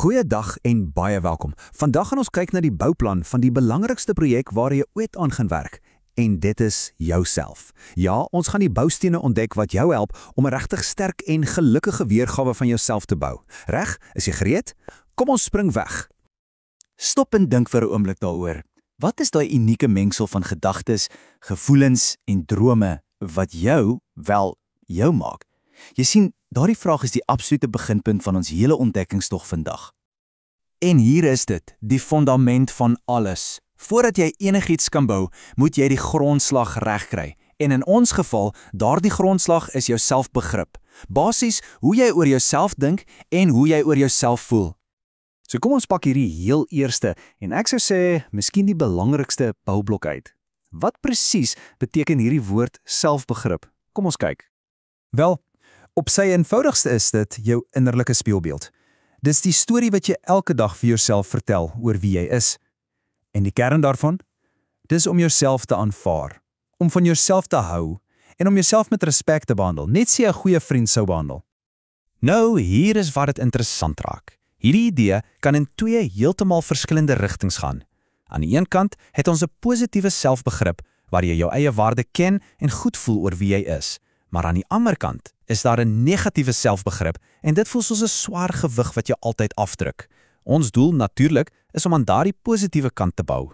Goeiedag en baie welkom. Vandag gaan ons kyk na die bouplan van die belangrikste projek waar jy ooit aan gaan werk. En dit is jouself. Ja, ons gaan die boustene ontdek wat jou help om 'n regtig sterk en gelukkige weergawe van jouself te bou. Reg? Is jy gereed? Kom ons spring weg. Stop en dink vir 'n oomblik daaroor. Wat is daai unieke mengsel van gedagtes, gevoelens en drome wat jou maak? Jy sien, daardie vraag is die absolute beginpunt van ons hele ontdekkingstog vandag. En hier is dit, die fondament van alles. Voordat jy enigiets kan bou, moet jy die grondslag regkry. En in ons geval, daardie grondslag is jou selfbegrip. Basies, hoe jy oor jouself dink en hoe jy oor jouself voel. So kom ons pak hierdie heel eerste en ek sou sê, miskien die belangrikste boublok uit. Wat presies beteken hierdie woord selfbegrip? Kom ons kyk. Wel, op sy eenvoudigste is dit jou innerlike spieelbeeld. Dis die storie wat jy elke dag vir jouself vertel oor wie jy is. En die kern daarvan? Dis om jouself te aanvaar, om van jouself te hou en om jouself met respek te behandel, net so 'n goeie vriend sou behandel. Nou, hier is waar dit interessant raak. Hierdie idee kan in twee heeltemal verskillende rigtings gaan. Aan die een kant het ons 'n positiewe selfbegrip waar jy jou eie waarde ken en goed voel oor wie jy is. Maar aan die ander kant is daar 'n negatiewe selfbegrip en dit voel soos 'n swaar gewig wat jou altyd afdruk. Ons doel natuurlik is om aan daardie positiewe kant te bou.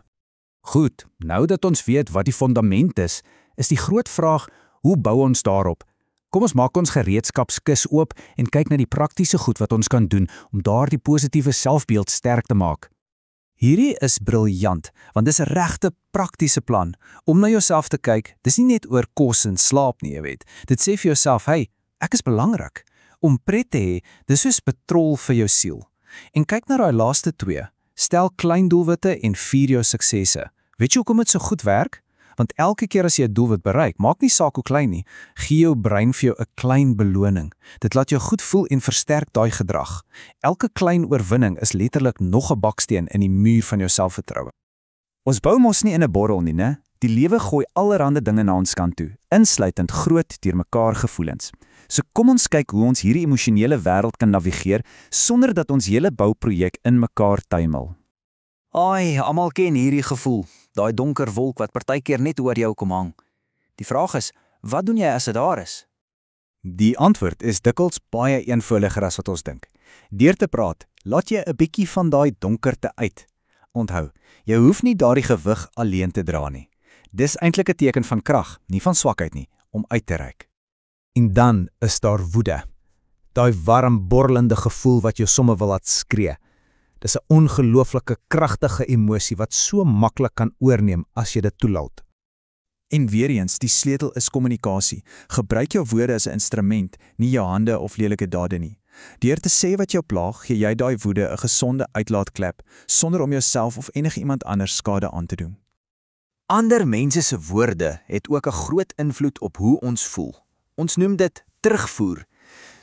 Goed, nou dat ons weet wat die fondament is die groot vraag, hoe bou ons daarop? Kom ons maak ons gereedskapskis oop en kyk na die praktiese goed wat ons kan doen om daardie positiewe selfbeeld sterk te maak. Hierdie is briljant, want dis 'n regte praktiese plan. Om na jouself te kyk, dis nie net oor kos en slaap nie, jy weet. Dit sê vir jouself, hey, ek is belangrik. Om pret te hê, dis soos petrol vir jou siel. En kyk na daai laaste twee. Stel klein doelwitte en vier jou suksesse. Weet jy hoekom dit so goed werk? Want elke keer as jy 'n doelwit bereik, maak nie saak hoe klein nie, gee jou brein vir jou 'n klein beloning. Dit laat jou goed voel en versterk daai gedrag. Elke klein oorwinning is letterlik nog 'n baksteen in die muur van jou selfvertroue. Ons bou mos nie in 'n bottel nie, né? Die lewe gooi allerlei dinge na ons kant toe, insluitend groot deurmekaar gevoelens. So kom ons kyk hoe ons hierdie emosionele wêreld kan navigeer sonder dat ons hele bouprojek in mekaar tuimel. Ai, almal ken hierdie gevoel, daai donker wolk wat partykeer net oor jou kom hang. Die vraag is, wat doen jy as dit daar is? Die antwoord is dikwels baie eenvoudiger as wat ons dink. Deur te praat, laat jy 'n bietjie van daai donkerte uit. Onthou, jy hoef nie daardie gewig alleen te dra nie. Dis eintlik 'n teken van krag, nie van swakheid nie, om uit te reik. En dan is daar woede. Daai warm, borrelende gevoel wat jou somme wil laat skree. Dis 'n ongelooflike kragtige emosie wat so maklik kan oorneem as jy dit toelaat. En weer eens, die sleutel is kommunikasie. Gebruik jou woorde as 'n instrument, nie jou hande of lelike dade nie. Deur te sê wat jou plaag, gee jy daai woede 'n gesonde uitlaatklep, sonder om jouself of enigiemand anders skade aan te doen. Ander mense se woorde het ook 'n groot invloed op hoe ons voel. Ons noem dit terugvoer.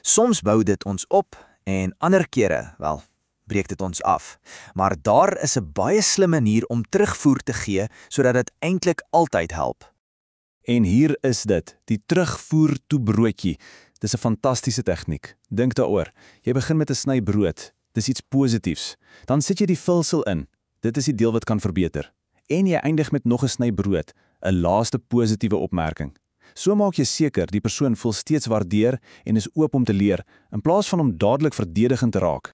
Soms bou dit ons op en ander kere, breek dit ons af. Maar daar is 'n baie slim manier om terugvoer te gee sodat dit eintlik altyd help. En hier is dit, die terugvoer toe broodjie. Dis 'n fantastiese tegniek. Dink daaroor. Jy begin met 'n sny brood. Dis iets positiefs. Dan sit jy die vulsel in. Dit is die deel wat kan verbeter. En jy eindig met nog 'n sny brood, 'n laaste positiewe opmerking. So maak jy seker die persoon voel steeds waardeer en is oop om te leer, in plaas van om dadelik verdedigend te raak.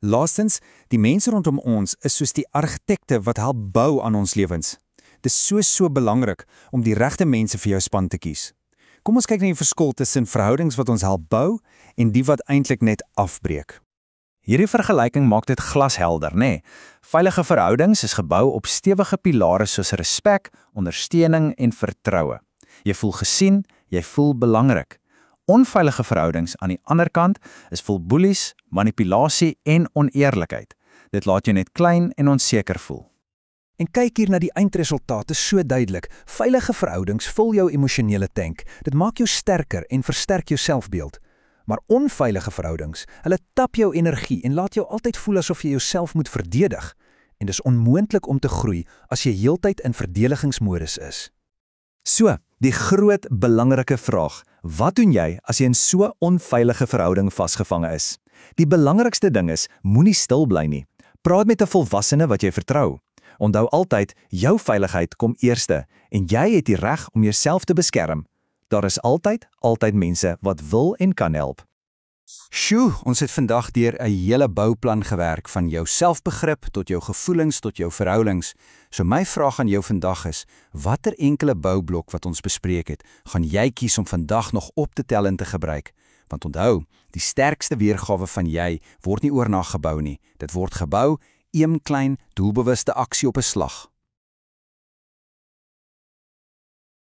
Laastens, die mense rondom ons is soos die argitekte wat help bou aan ons lewens. Dis so belangrik om die regte mense vir jou span te kies. Kom ons kyk na die verskil tussen verhoudings wat ons help bou en die wat eintlik net afbreek. Hierdie vergelyking maak dit glashelder, né? Veilige verhoudings is gebou op stewige pilare soos respek, ondersteuning en vertroue. Jy voel gesien, jy voel belangrik. Onveilige verhoudings aan die ander kant is vol boelies, manipulasie en oneerlikheid. Dit laat jou net klein en onseker voel. En kyk hier na die eindresultaat, is so duidelik. Veilige verhoudings vul jou emosionele tank. Dit maak jou sterker en versterk jou selfbeeld. Maar onveilige verhoudings, hulle tap jou energie en laat jou altyd voel asof jy jouself moet verdedig. En dis onmoontlik om te groei as jy heeltyd in verdedigingsmodus is. So, die groot belangrike vraag, wat doen jy as jy in so 'n onveilige verhouding vasgevang is? Die belangrikste ding is, moenie stil bly nie. Praat met 'n volwassene wat jy vertrou. Onthou altyd, jou veiligheid kom eerste en jy het die reg om jouself te beskerm. Daar is altyd mense wat wil en kan help. Sjoe, ons het vandag deur 'n hele bouplan gewerk, van jou selfbegrip tot jou gevoelens tot jou verhoudings. So my vraag aan jou vandag is, watter enkele boublok wat ons bespreek het, gaan jy kies om vandag nog op te tel en te gebruik? Want onthou, die sterkste weergawe van jy word nie oornag gebou nie. Dit word gebou, een klein, doelbewuste aksie op 'n slag.